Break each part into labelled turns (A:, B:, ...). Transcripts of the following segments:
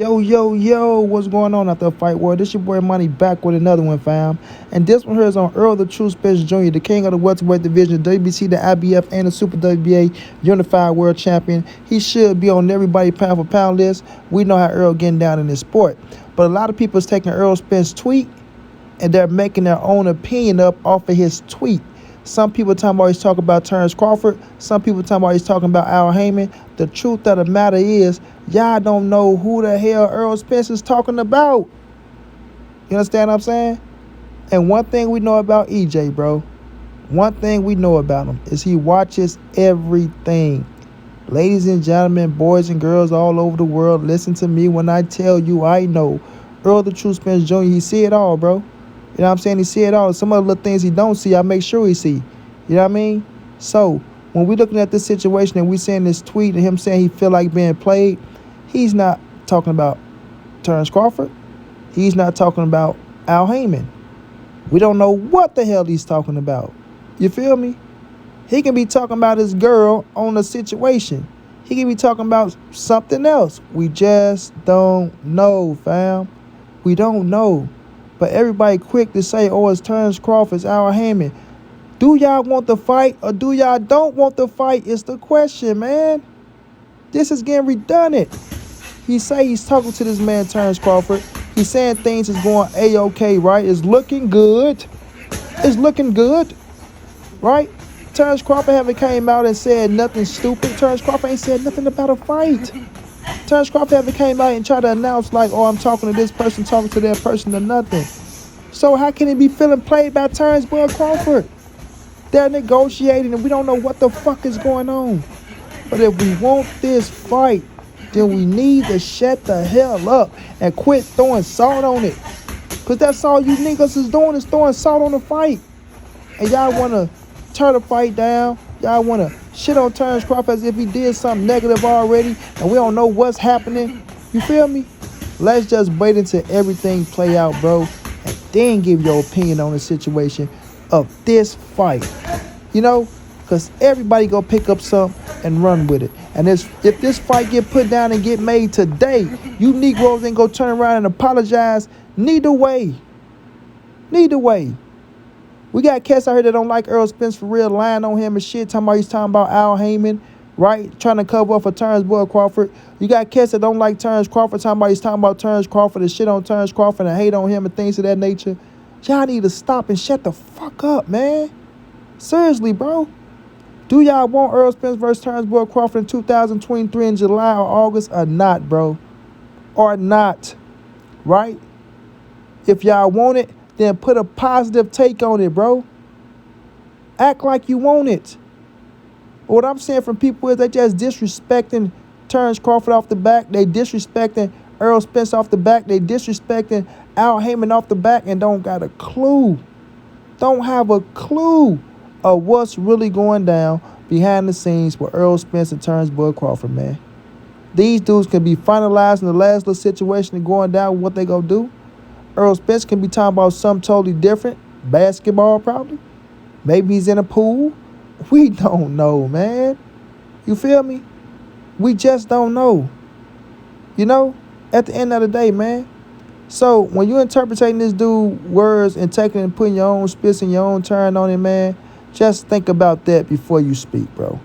A: Yo, yo, yo, what's going on out there, Fight World? This your boy Money back with another one, fam. And this one here is on Errol the True Spence Jr., the king of the welterweight division, WBC, the IBF, and the Super WBA Unified World Champion. He should be on everybody pound for pound list. We know how Errol getting down in this sport. But a lot of people is taking Errol Spence's tweet and they're making their own opinion up off of his tweet. Some people talking about he's talking about Terence Crawford. Some people talking about he's talking about Al Heyman. The truth of the matter is, y'all don't know who the hell Errol Spence is talking about. You understand what I'm saying? And one thing we know about EJ, bro, one thing we know about him is he watches everything. Ladies and gentlemen, boys and girls all over the world, listen to me when I tell you I know Errol the True Spence Jr., he see it all, bro. You know what I'm saying? He see it all. Some other little things he don't see, I make sure he see. You know what I mean? So, when we looking at this situation and we seeing this tweet and him saying he feel like being played, he's not talking about Terence Crawford. He's not talking about Al Heyman. We don't know what the hell he's talking about. You feel me? He can be talking about his girl on a situation. He can be talking about something else. We just don't know, fam. We don't know. But everybody quick to say, oh, it's Terence Crawford, it's Al Heyman. Do y'all want the fight or do y'all don't want the fight is the question, man. This is getting redundant. He say he's talking to this man, Terence Crawford. He's saying things is going A-OK, right? It's looking good. It's looking good, right? Terence Crawford haven't came out and said nothing stupid. Terence Crawford ain't said nothing about a fight. Terence Crawford haven't came out and tried to announce like, oh, I'm talking to this person, talking to that person or nothing. So how can he be feeling played by Terence Crawford? They're negotiating and we don't know what the fuck is going on. But if we want this fight, then we need to shut the hell up and quit throwing salt on it. Because that's all you niggas is doing is throwing salt on the fight. And y'all want to turn the fight down. Y'all want to shit on Terence Crawford as if he did something negative already and we don't know what's happening. You feel me? Let's just wait until everything play out, bro, and then give your opinion on the situation of this fight. You know? Because everybody go pick up something and run with it. And if this fight get put down and get made today, you Negroes ain't gonna turn around and apologize. Neither way. Neither way. We got cats out here that don't like Errol Spence for real, lying on him and shit, talking about he's talking about Al Heyman, right? Trying to cover up for Terence Crawford. You got cats that don't like Terence Crawford, talking about Terence Crawford and shit on Terence Crawford and hate on him and things of that nature. Y'all need to stop and shut the fuck up, man. Seriously, bro. Do y'all want Errol Spence versus Terence Crawford in 2023 in July or August or not, bro? Or not, right? If y'all want it, then put a positive take on it, bro. Act like you want it. But what I'm saying from people is they just disrespecting Terence Crawford off the back. They disrespecting Errol Spence off the back. They disrespecting Al Heyman off the back and don't got a clue. Don't have a clue of what's really going down behind the scenes with Errol Spence and Terence Crawford, man. These dudes can be finalized in the last little situation and going down what they gonna do. Errol Spence can be talking about something totally different. Basketball, probably. Maybe he's in a pool. We don't know, man. You feel me? We just don't know. You know? At the end of the day, man. So, when you interpreting this dude's words and taking and putting your own spits and your own turn on it, man, just think about that before you speak, bro.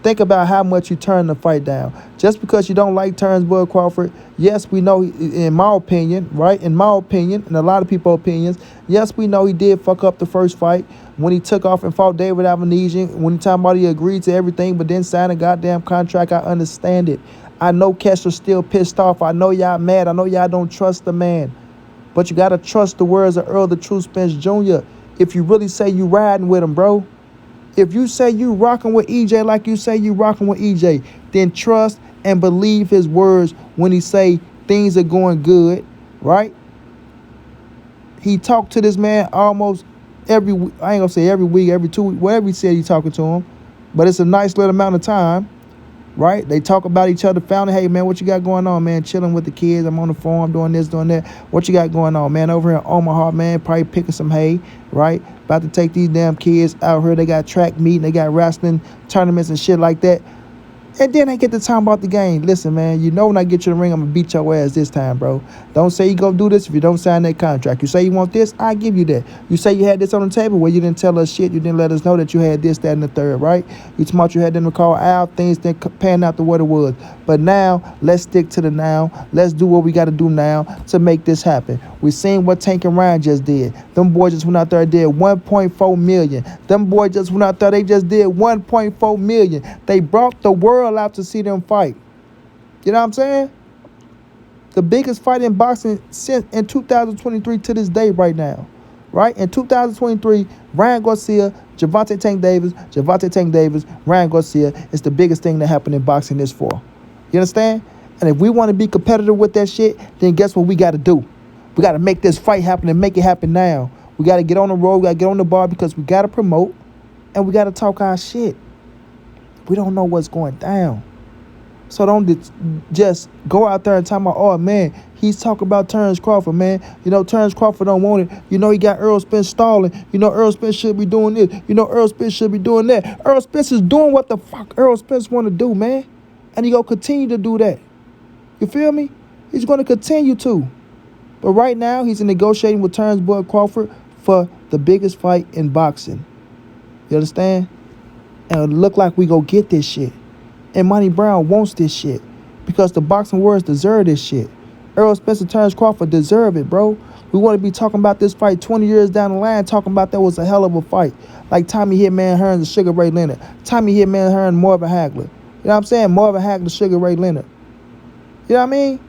A: Think about how much you turn the fight down. Just because you don't like Terence Crawford, yes, we know, in my opinion, right? In my opinion, and a lot of people's opinions, yes, we know he did fuck up the first fight when he took off and fought David Avenesian. When he talking about he agreed to everything but then signed a goddamn contract, I understand it. I know Kessel's still pissed off. I know y'all mad. I know y'all don't trust the man. But you got to trust the words of Errol the True Spence Jr. if you really say you riding with him, bro. If you say you rocking with EJ like you say you rocking with EJ, then trust and believe his words when he say things are going good, right? He talked to this man almost every week. I ain't gonna say every week, every 2 weeks, whatever he said he talking to him. But it's a nice little amount of time, right? They talk about each other, found, hey, man, what you got going on, man? Chilling with the kids. I'm on the farm doing this, doing that. What you got going on, man? Over here in Omaha, man, probably picking some hay, right? About to take these damn kids out here. They got track meet, they got wrestling tournaments and shit like that. And then they get to talking about the game. Listen, man, you know when I get you in the ring, I'm going to beat your ass this time, bro. Don't say you going to do this if you don't sign that contract. You say you want this, I give you that. You say you had this on the table, well, you didn't tell us shit. You didn't let us know that you had this, that, and the third, right? You told you had them to call out, things didn't pan out to what it was. But now, let's stick to the now. Let's do what we got to do now to make this happen. We seen what Tank and Ryan just did. Them boys just went out there and did 1.4 million. Them boys just went out there, they just did 1.4 million. They brought the world out to see them fight. You know what I'm saying? The biggest fight in boxing since in 2023 to this day right now. Right? In 2023, Ryan Garcia, Gervonta Tank Davis, Ryan Garcia is the biggest thing that happened in boxing this fall. You understand? And if we want to be competitive with that shit, then guess what we got to do? We got to make this fight happen and make it happen now. We got to get on the road, we got to get on the bar because we got to promote and we got to talk our shit. We don't know what's going down. So don't just go out there and talk about, oh, man, he's talking about Terence Crawford, man. You know, Terence Crawford don't want it. You know, he got Errol Spence stalling. You know, Errol Spence should be doing this. You know, Errol Spence should be doing that. Errol Spence is doing what the fuck Errol Spence want to do, man. And he going to continue to do that. You feel me? He's going to continue to. But right now, he's negotiating with Terence Crawford for the biggest fight in boxing. You understand? And it look like we go get this shit. And montray-brown wants this shit because the boxing worlds deserve this shit. Errol Spence and Terence Crawford deserve it, bro. We want to be talking about this fight 20 years down the line, talking about that was a hell of a fight. Like Tommy Hitman Hearns and Sugar Ray Leonard. Tommy Hitman Hearns and Marvin Hagler. You know what I'm saying? Marvin Hagler, Sugar Ray Leonard. You know what I mean?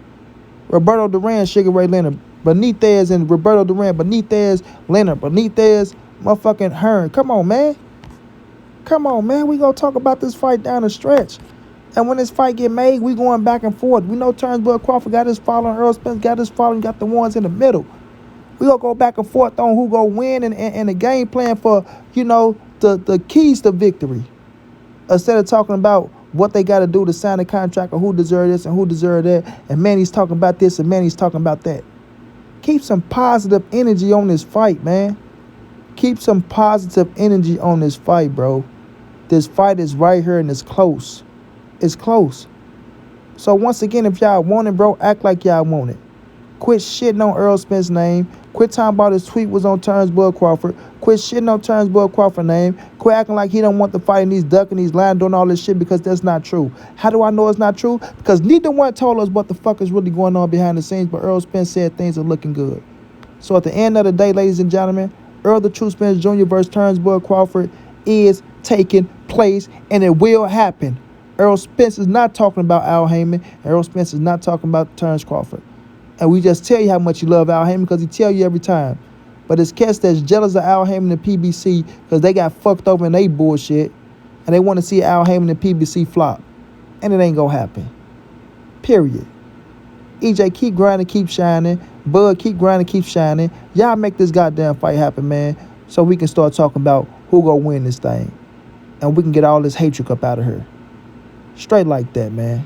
A: Roberto Duran, Sugar Ray Leonard. Benitez and Roberto Duran. Benitez, Leonard. Benitez, motherfucking Hearn. Come on, man. Come on, man. We gonna talk about this fight down the stretch. And when this fight get made, we going back and forth. We know Terence Crawford got his following, Errol Spence got his following, got the ones in the middle. We gonna go back and forth on who gonna win and the game plan for, you know, the keys to victory. Instead of talking about what they got to do to sign a contract or who deserve this and who deserve that. And man, he's talking about this and man, he's talking about that. Keep some positive energy on this fight, man. Keep some positive energy on this fight, bro. This fight is right here and it's close. It's close. So once again, if y'all want it, bro, act like y'all want it. Quit shitting on Errol Spence's name. Quit talking about his tweet was on Terence Crawford. Quit shitting on Terence Crawford's name. Quit acting like he don't want the fight and he's ducking, he's lying, doing all this shit because that's not true. How do I know it's not true? Because neither one told us what the fuck is really going on behind the scenes, but Errol Spence said things are looking good. So at the end of the day, ladies and gentlemen, Errol the True Spence Jr. versus Terence Crawford is taking place and it will happen. Errol Spence is not talking about Al Heyman. Errol Spence is not talking about Terence Crawford. And we just tell you how much you love Al Heyman because he tell you every time. But it's cats that's jealous of Al Heyman and PBC because they got fucked over in they bullshit. And they want to see Al Heyman and PBC flop. And it ain't going to happen. Period. EJ, keep grinding, keep shining. Bud, keep grinding, keep shining. Y'all make this goddamn fight happen, man. So we can start talking about who gonna win this thing. And we can get all this hatred up out of here. Straight like that, man.